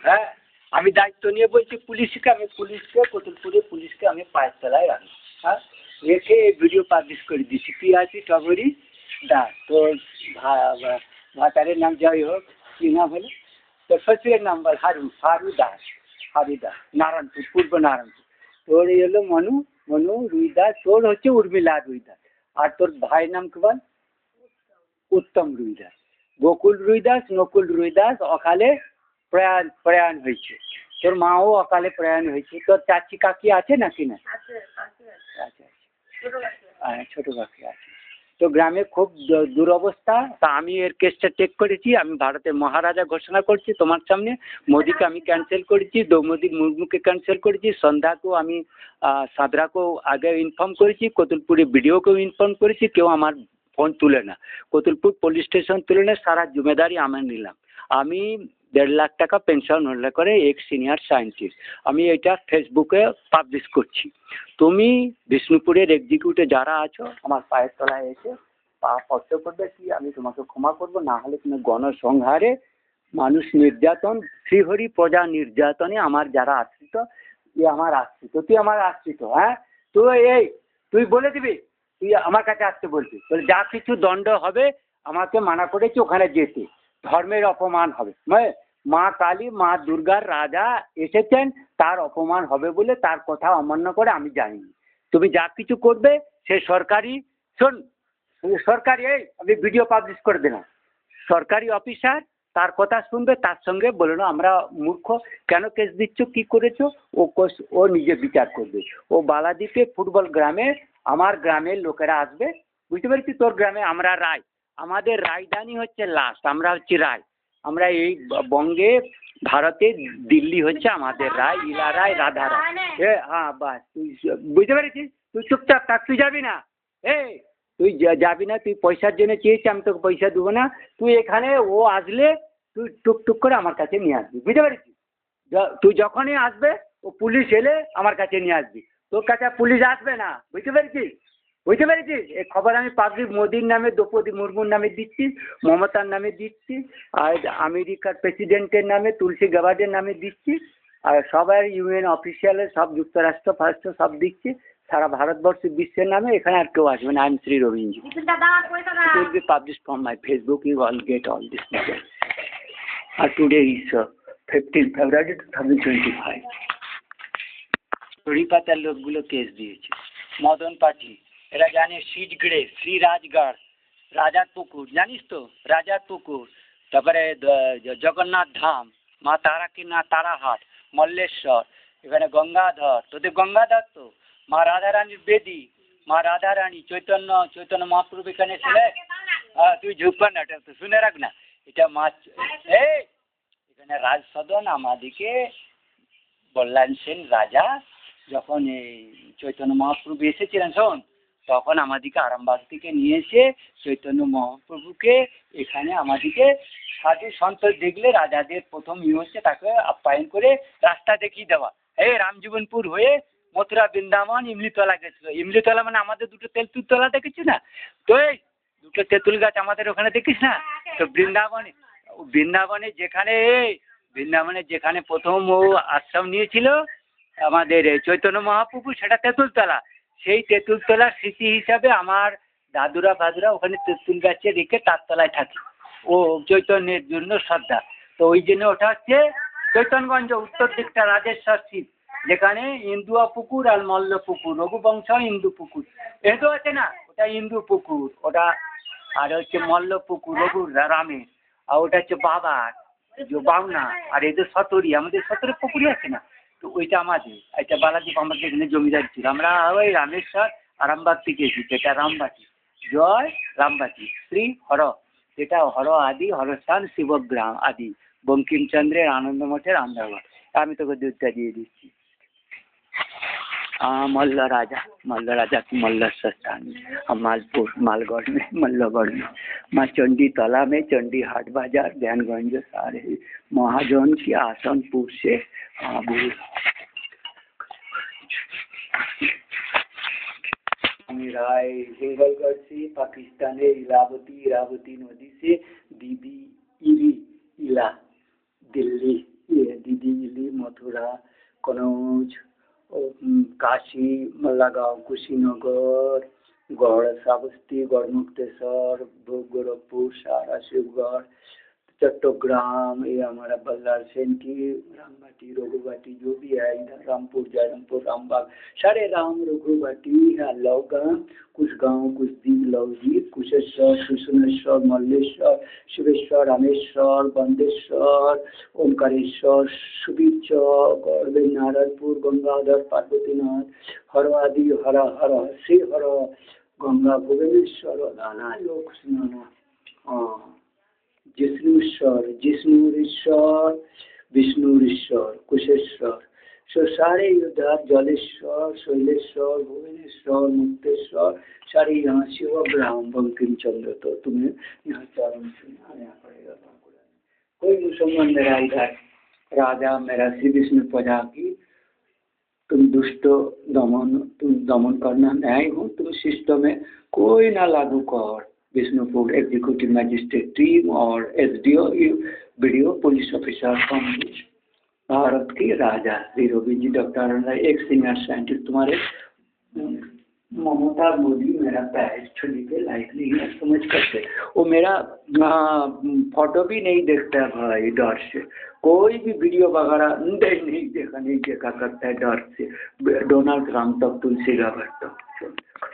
হ্যাঁ, আমি দায়িত্ব নিয়ে বলছি পুলিশকে কতুলপুরে পুলিশকে আমি পায়ের তলায় রাখি। হ্যাঁ, রেখে ভিডিও পাবলিশ করে দিচ্ছি। পিআরপি টগরি দাস, তোর ভাতারের নাম যাই হোক, কি নাম হলো তোর শ্বশুরের নাম বল, হারু দাস, নারায়ণপুর, পূর্ব নারায়ণপুর। তোর এই হলো মনু রুই দাস, তোর হচ্ছে উর্মিলা রুই দাস, আর তোর ভাইয়ের নাম কি বল? উত্তম রুই দাস। গোকুল রুই দাস, নকুল রুই দাস অকালে প্রয়াণ হয়েছে। তোর মাও অকালে প্রয়াণ হয়েছে। তোর চাচি কাকি আছে নাকি না? আচ্ছা, ছোট কাকি আছে। তো গ্রামে খুব দুরবস্থা। তা আমি এর কেসটা টেক করেছি। আমি ভারতের মহারাজা ঘোষণা করছি তোমার সামনে। মোদিকে আমি ক্যান্সেল করেছি, দ্রৌপদী মুর্মুকে ক্যান্সেল করেছি, সন্ধ্যাকেও আমি সাঁতরাকেও আগে ইনফর্ম করেছি, কতুলপুরে বিডিওকেও ইনফর্ম করেছি। কেউ আমার ফোন তুলে না, কতুলপুর পুলিশ স্টেশন তুলে না, সারা জিম্মেদারি আমি নিলাম। আমি 1.5 লাখ টাকা পেনশন হলে করে এক্স সিনিয়র সায়েন্টিস্ট। আমি এটা ফেসবুকে পাবলিশ করছি। তুমি বিষ্ণুপুরের এক্সিকিউটিভ যারা আছো আমার পায়ের তলায় এসে পা স্পর্শ করবে, কি আমি তোমাকে ক্ষমা করব, না হলে তুমি গণসংহারে মানুষ নির্যাতন, শ্রীহরি প্রজা নির্যাতনে আমার যারা আশ্রিত, আমার আশ্রিত, তুই আমার আশ্রিত। হ্যাঁ, তুই বলে দিবি, তুই আমার কাছে আসতে বলবি, বলে যা কিছু দণ্ড হবে আমাকে মানা করেছি ওখানে যেতে, ধর্মের অপমান হবে। মা কালী, মা দুর্গার রাজা এসেছেন, তার অপমান হবে বলে তার কথা অমান্য করে আমি যাইনি। তুমি যা কিছু করবে সে সরকারি, শোন, সরকারি, আমি ভিডিও পাবলিশ করে দিলাম, সরকারি অফিসার তার কথা শুনবে, তার সঙ্গে বলে না আমরা মূর্খ, কেন কেস দিচ্ছ, কি করেছো, ও নিজে বিচার করবে। ও বালাদ্বীপে ফুটবল গ্রামে আমার গ্রামের লোকেরা আসবে, বুঝতে পেরেছি? তোর গ্রামে আমরা রায়, আমাদের রাজধানী হচ্ছে লাস্ট, আমরা হচ্ছি রায়। আমরা এই বঙ্গে, ভারতে দিল্লি হচ্ছে আমাদের রায়, ইলা রায়, রাধা রায়। হ্যাঁ বাস, তুই বুঝতে পেরেছিস? তুই চুপচাপ থাক, তুই যাবি না। তুই যাবি না, তুই পয়সার জন্য চেয়েছি, আমি তোকে পয়সা দেবো না। তুই এখানে, ও আসলে তুই টুকটুক করে আমার কাছে নিয়ে আসবি, বুঝতে পেরেছিস? তুই যখনই আসবে, ও পুলিশ এলে আমার কাছে নিয়ে আসবি, তোর কাছে পুলিশ আসবে না, বুঝতে পেরেছিস? এই খবর আমি পাবলিক মোদির নামে, দ্রৌপদী মুর্মুর নামে দিচ্ছি, মমতার নামে দিচ্ছি, আর আমেরিকার প্রেসিডেন্টের নামে, তুলসী গাবার্ডের নামে দিচ্ছি, আর সবাই ইউএন অফিসিয়ালের সব, যুক্তরাষ্ট্র ফার্স্ট সব দিচ্ছি, সারা ভারতবর্ষ বিশ্বের নামে। এখানে আর কেউ আসবে না। I am Shri Rabindra. It will be published from my Facebook. You all get all this details. Today is 15 February 2025. হরিপাতার লোকগুলো কেস দিয়েছে, মদন পাঠি, এরা জানে সিজগড়ে, শ্রী রাজগড়, রাজার পুকুর, জানিস তো রাজার পুকুর, তারপরে জগন্নাথ ধাম, মা তারাকিনা, তারাহাট, মল্লেশ্বর, এখানে গঙ্গাধর, তোদের গঙ্গাধর তো, মা রাধারানীর বেদি, মা রাধারানী, চৈতন্য মহাপ্রভু এখানে ছিলেন। তুই ঝুঁকবা না, এটা তো শুনে রাখ না, এটা মাছ। এখানে রাজ সদন আমাদিকে বল্লাল সেন রাজা যখন এই চৈতন্য মহাপ্রভু এসেছিলেন, শোন, তখন আমাদিকে আরামবাগ থেকে নিয়ে এসে চৈতন্য মহাপ্রভুকে এখানে আমাদিকে সাধু সন্ত দেখলে রাজাদের প্রথম হচ্ছে তাকে আপ্যায়ন করে রাস্তা দেখিয়ে দেওয়া। রামজীবনপুর হয়ে মথুরা, বৃন্দাবন, ইমলিতলা গেছিল। ইমলিতলা মানে আমাদের দুটো তেঁতুল তলা দেখেছি না তো, এই দুটো তেঁতুল গাছ আমাদের ওখানে দেখিস না তো? বৃন্দাবনে যেখানে প্রথম ও আশ্রম নিয়েছিল আমাদের চৈতন্য মহাপ্রভু, সেটা তেঁতুলতলা। সেই তেঁতুলতলার স্মৃতি হিসাবে আমার দাদুরা ফাদুরা ওখানে তেঁতুল গাছে রেখে তার তলায় থাকে, ও চৈতন্যের জন্য শ্রদ্ধা। তো ওই জন্য ওটা হচ্ছে চৈতনগঞ্জ, উত্তর দিকটা রাজেশ্বর শিব, যেখানে ইন্দুয়া পুকুর আর মল্ল পুকুর, রঘুবংশ ইন্দু পুকুর, এতো আছে না, ওটা ইন্দু পুকুর ওটা, আর হচ্ছে মল্ল পুকুর রঘু রামের, আর ওটা হচ্ছে বাবার বাউনা, আর এই যে সতরি, আমাদের সতরি পুকুরই আছে না, তো ওইটা আমাদের, এটা বালাদ্বীপ আমাদের এখানে জমিদার ছিল। আমরা ওই রামেশ্বর আরামবাগ থেকে এসেছি, এটা রামবাটি, জয় রামবাটি, শ্রী হর, যেটা হর আদি, হরস্থান শিবগ্রাম আদি, বঙ্কিমচন্দ্রের আনন্দ মঠের আন্দারঘর। আমি তোকে দুধটা দিয়ে দিচ্ছি। मल्ल राजा की मल्लेश्वर स्थान में, मालपुर मालगढ़ में, मल्लगढ़ में, माँ चंडी तला में, चंडी हाट बाजार, ज्ञानगंज, सारे महाजन की आसनपुर से राय हिंगलगढ़ से, पाकिस्तान इरावती नदी से, दीदी इला दिल्ली, काशी मल्लागांव कुशीनगर गढ़ श्रावस्ती गढ़मुक्तेश्वर गोरखपुर सारा शिवगढ़ चट्टग्राम, ये हमारा बल्लार सेंटी रामबाटी रघुबाटी जो भी है इधर रामपुर जयरामपुर रामबाग सारे राम रघुबाटी है लौगांव कुछ गांव कुछ दीप लौजी कुशेश्वर सुषुनेश्वर मल्लेश्वर शिवेश्वर रामेश्वर बंदेश्वर ओंकारेश्वर सुबीर नारायणपुर गंगाधर पार्वतीनाथ हरवादी हर हर श्री हर गंगा भुवनेश्वर नाना लोक स्नान हाँ जिष्णुश्वर जिष्णुरीश्वर विष्णुरीश्वर कुशेश्वर सो सारे उधर जलेश्वर शैलेश्वर भुवनेश्वर मुक्तेश्वर सारे यहाँ शिवग्राम बंकिम चंद्र तो तुम्हें यहाँ चरण से आना पड़ेगा। कोई मुसलमान मेरा इधर राजा मेरा श्री विष्णु प्रजा की तुम दुष्ट तुम दमन करना न्याय हो तुम सिस्टम में कोई ना लागू कर विष्णुपुर एग्जीक्यूटिव मैजिस्ट्रेट टीम और SDO video police officer Bharat की राजा श्री रवि जी डॉक्टर एक सीनियर साइंटिस्ट तुम्हारे ममता मोदी मेरा पैर छुड़ी के लायक नहीं है समझ करते वो मेरा फोटो भी नहीं देखता भाई डर से कोई भी वीडियो वगैरह नहीं देखा करता है डर से डोनाल्ड ट्रम्प तक तुलसी गावर तक